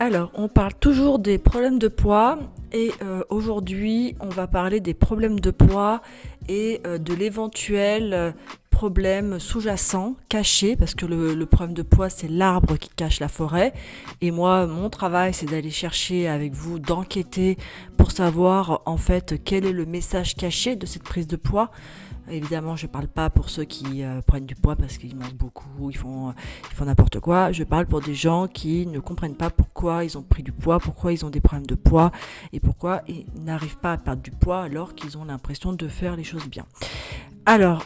Alors, on parle toujours des problèmes de poids et aujourd'hui, on va parler des problèmes de poids et de l'éventuel problème sous-jacent, caché, parce que le problème de poids, c'est l'arbre qui cache la forêt. Et moi, mon travail, c'est d'aller chercher avec vous, d'enquêter pour savoir en fait quel est le message caché de cette prise de poids. Évidemment, je ne parle pas pour ceux qui prennent du poids parce qu'ils mangent beaucoup, ils font n'importe quoi. Je parle pour des gens qui ne comprennent pas pourquoi ils ont pris du poids, pourquoi ils ont des problèmes de poids et pourquoi ils n'arrivent pas à perdre du poids alors qu'ils ont l'impression de faire les choses bien. Alors,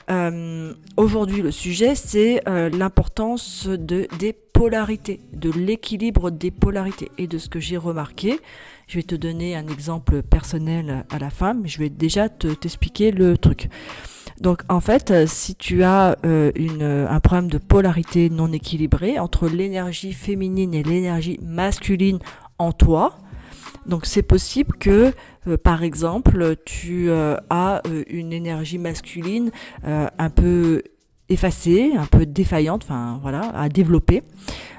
aujourd'hui, le sujet, c'est l'importance des polarités, de l'équilibre des polarités et de ce que j'ai remarqué. Je vais te donner un exemple personnel à la fin, mais je vais déjà t'expliquer le truc. Donc en fait, si tu as un problème de polarité non équilibrée entre l'énergie féminine et l'énergie masculine en toi, donc c'est possible que, par exemple, tu as une énergie masculine un peu effacée, un peu défaillante, enfin voilà, à développer.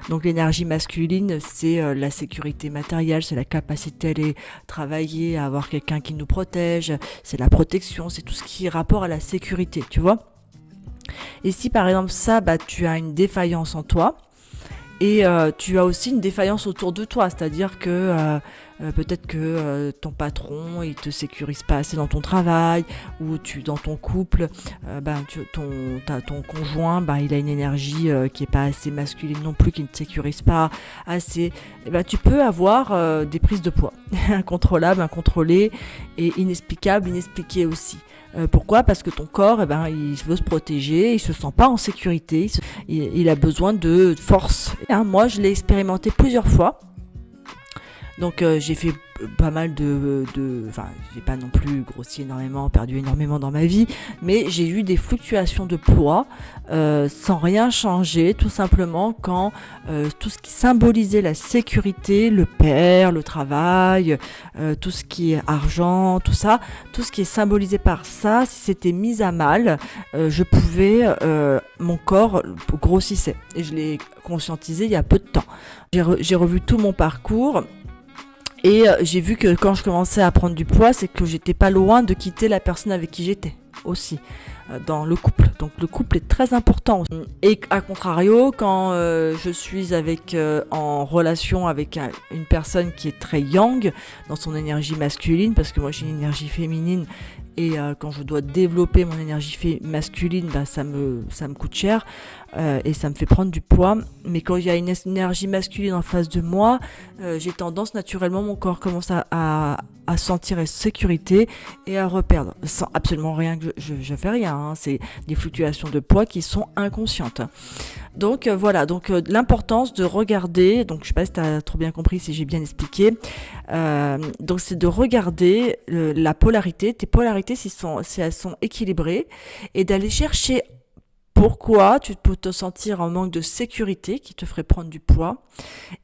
Donc l'énergie masculine, c'est la sécurité matérielle, c'est la capacité à aller travailler, à avoir quelqu'un qui nous protège, c'est la protection, c'est tout ce qui est rapport à la sécurité, tu vois. Et si par exemple ça, tu as une défaillance en toi, et tu as aussi une défaillance autour de toi, c'est-à-dire que peut-être que ton patron il te sécurise pas assez dans ton travail, ou dans ton couple, ton conjoint, il a une énergie qui est pas assez masculine non plus, qui ne te sécurise pas assez. Et tu peux avoir des prises de poids incontrôlables, incontrôlées et inexplicables, inexpliquées aussi. Pourquoi ? Parce que ton corps, il veut se protéger, il se sent pas en sécurité, il a besoin de force. Moi, je l'ai expérimenté plusieurs fois. Donc j'ai fait pas mal enfin j'ai pas non plus grossi énormément, perdu énormément dans ma vie, mais j'ai eu des fluctuations de poids sans rien changer, tout simplement quand tout ce qui symbolisait la sécurité, le père, le travail, tout ce qui est argent, tout ce qui est symbolisé par ça, si c'était mis à mal, je pouvais, mon corps grossissait, et je l'ai conscientisé il y a peu de temps. J'ai revu tout mon parcours. Et j'ai vu que quand je commençais à prendre du poids, c'est que j'étais pas loin de quitter la personne avec qui j'étais aussi dans le couple. Donc le couple est très important. Et à contrario, quand je suis en relation avec une personne qui est très yang dans son énergie masculine, parce que moi j'ai une énergie féminine, et quand je dois développer mon énergie masculine, ça me coûte cher et ça me fait prendre du poids. Mais quand il y a une énergie masculine en face de moi, j'ai tendance naturellement, mon corps commence à sentir la sécurité et à reperdre, sans absolument rien que je fais rien, c'est des fluctuations de poids qui sont inconscientes. Donc voilà, l'importance de regarder, donc je sais pas si tu as trop bien compris, si j'ai bien expliqué, donc c'est de regarder la polarité, tes polarités si elles sont équilibrées, et d'aller chercher pourquoi tu peux te sentir en manque de sécurité qui te ferait prendre du poids,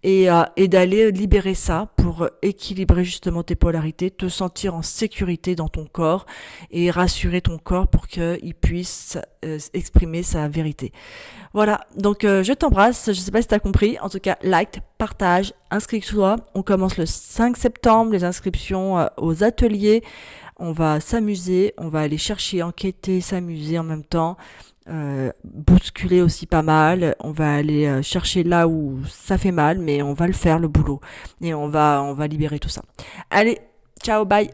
et d'aller libérer ça pour équilibrer justement tes polarités, te sentir en sécurité dans ton corps et rassurer ton corps pour qu'il puisse exprimer sa vérité. Voilà, donc je t'embrasse, je sais pas si tu as compris, en tout cas like, partage, inscris-toi, on commence le 5 septembre, les inscriptions aux ateliers, on va s'amuser, on va aller chercher, enquêter, s'amuser en même temps, bousculer aussi pas mal, on va aller chercher là où ça fait mal, mais on va le faire, le boulot, et on va libérer tout ça. Allez, ciao, bye.